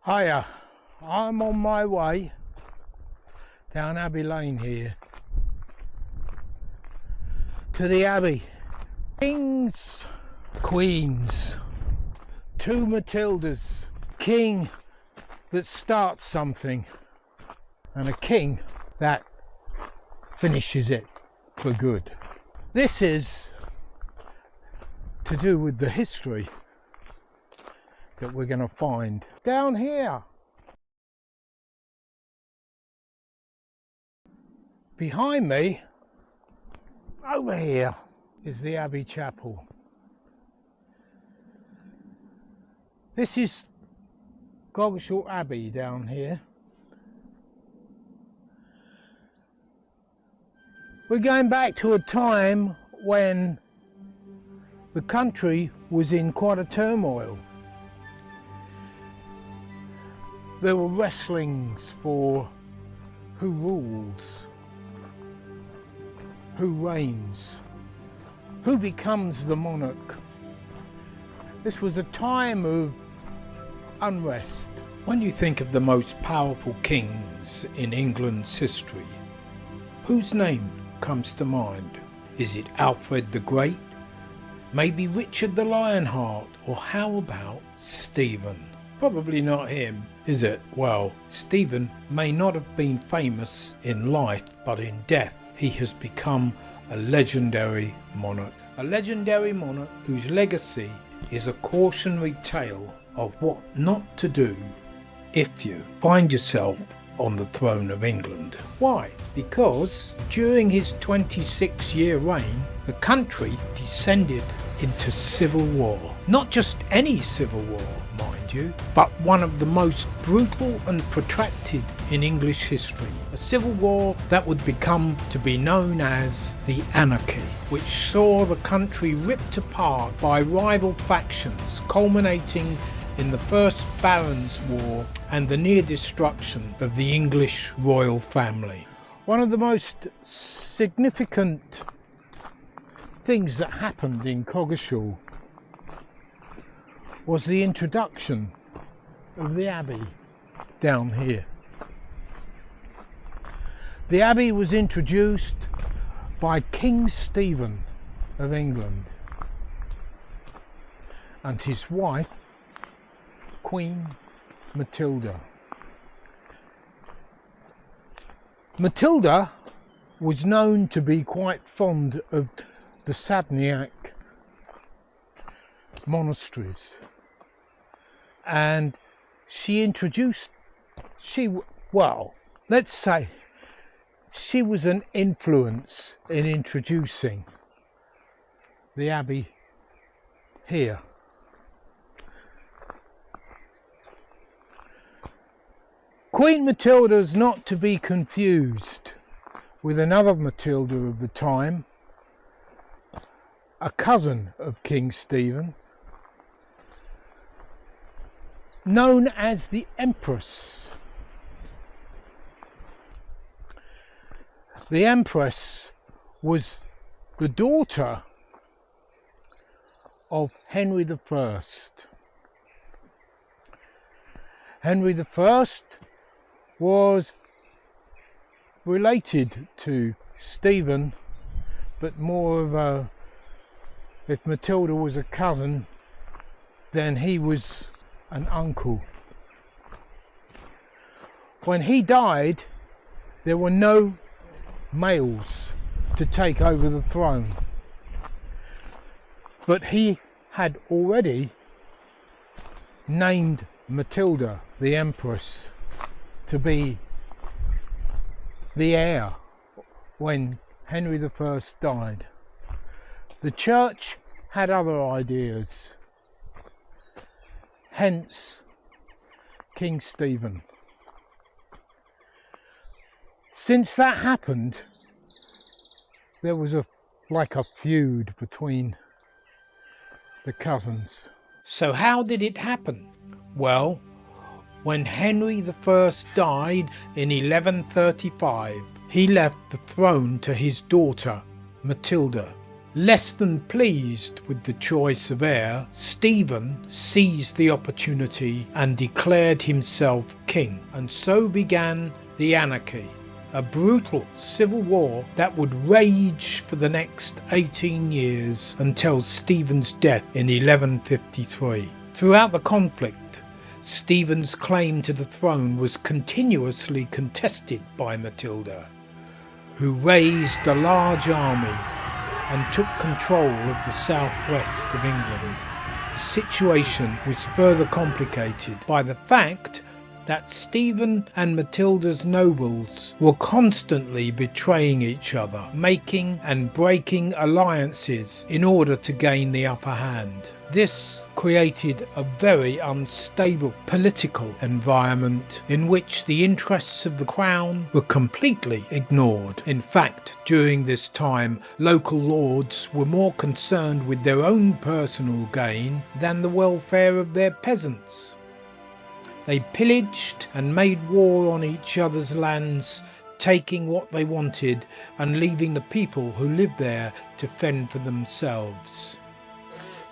Hiya, I'm on my way down Abbey Lane here to the Abbey. Kings, queens, two Matildas, king that starts something and a king that finishes it for good. This is to do with the history that we're going to find down here. Behind me, over here, is the Abbey Chapel. This is Coggeshall Abbey down here. We're going back to a time when the country was in quite a turmoil. There were wrestlings for who rules, who reigns, who becomes the monarch. This was a time of unrest. When you think of the most powerful kings in England's history, whose name comes to mind? Is it Alfred the Great? Maybe Richard the Lionheart? Or how about Stephen? Probably not him, is it? Well, Stephen may not have been famous in life, but in death he has become a legendary monarch. A legendary monarch whose legacy is a cautionary tale of what not to do if you find yourself on the throne of England. Why? Because during his 26-year reign, the country descended into civil war. Not just any civil war, mind you, but one of the most brutal and protracted in English history. A civil war that would become to be known as the Anarchy, which saw the country ripped apart by rival factions, culminating in the First Barons' War and the near destruction of the English royal family. One of the most significant things that happened in Coggeshall was the introduction of the Abbey down here. The Abbey was introduced by King Stephen of England and his wife Queen Matilda. Matilda was known to be quite fond of the Sadniak monasteries, and let's say she was an influence in introducing the Abbey here. Queen Matilda is not to be confused with another Matilda of the time, a cousin of King Stephen, known as the Empress. The Empress was the daughter of Henry I. Henry I was related to Stephen, but more of a, if Matilda was a cousin, then he was an uncle. When he died, there were no males to take over the throne, but he had already named Matilda, the Empress, to be the heir when Henry I died. The church had other ideas, hence King Stephen. Since that happened, there was like a feud between the cousins. So how did it happen? Well, when Henry I died in 1135, he left the throne to his daughter Matilda. Less than pleased with the choice of heir, Stephen seized the opportunity and declared himself king, and so began the Anarchy, a brutal civil war that would rage for the next 18 years until Stephen's death in 1153. Throughout the conflict, Stephen's claim to the throne was continuously contested by Matilda, who raised a large army and took control of the southwest of England. The situation was further complicated by the fact that Stephen and Matilda's nobles were constantly betraying each other, making and breaking alliances in order to gain the upper hand. This created a very unstable political environment in which the interests of the crown were completely ignored. In fact, during this time, local lords were more concerned with their own personal gain than the welfare of their peasants. They pillaged and made war on each other's lands, taking what they wanted and leaving the people who lived there to fend for themselves.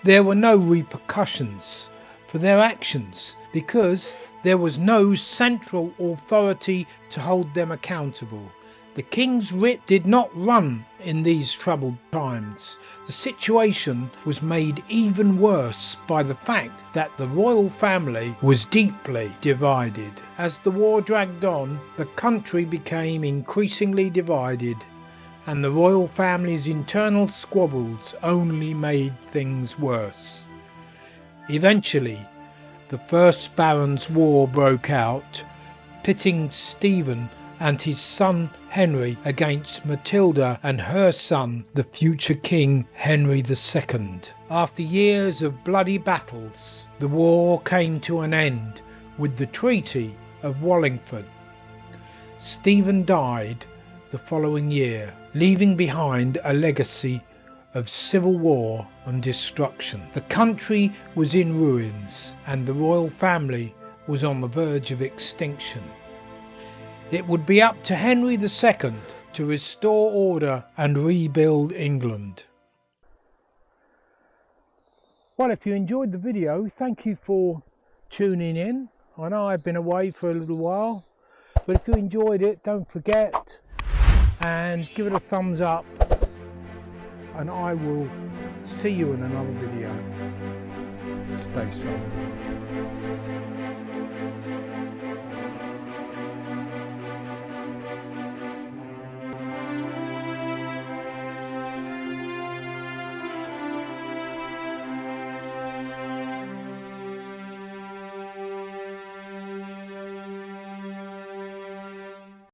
There were no repercussions for their actions because there was no central authority to hold them accountable. The king's writ did not run in these troubled times. The situation was made even worse by the fact that the royal family was deeply divided. As the war dragged on, the country became increasingly divided, and the royal family's internal squabbles only made things worse. Eventually, the First Barons' War broke out, pitting Stephen and his son Henry against Matilda and her son, the future King Henry II. After years of bloody battles, the war came to an end with the Treaty of Wallingford. Stephen died the following year, leaving behind a legacy of civil war and destruction. The country was in ruins and the royal family was on the verge of extinction. It would be up to Henry II to restore order and rebuild England. Well, if you enjoyed the video, thank you for tuning in. I know I've been away for a little while, but if you enjoyed it, don't forget and give it a thumbs up, and I will see you in another video. Stay safe.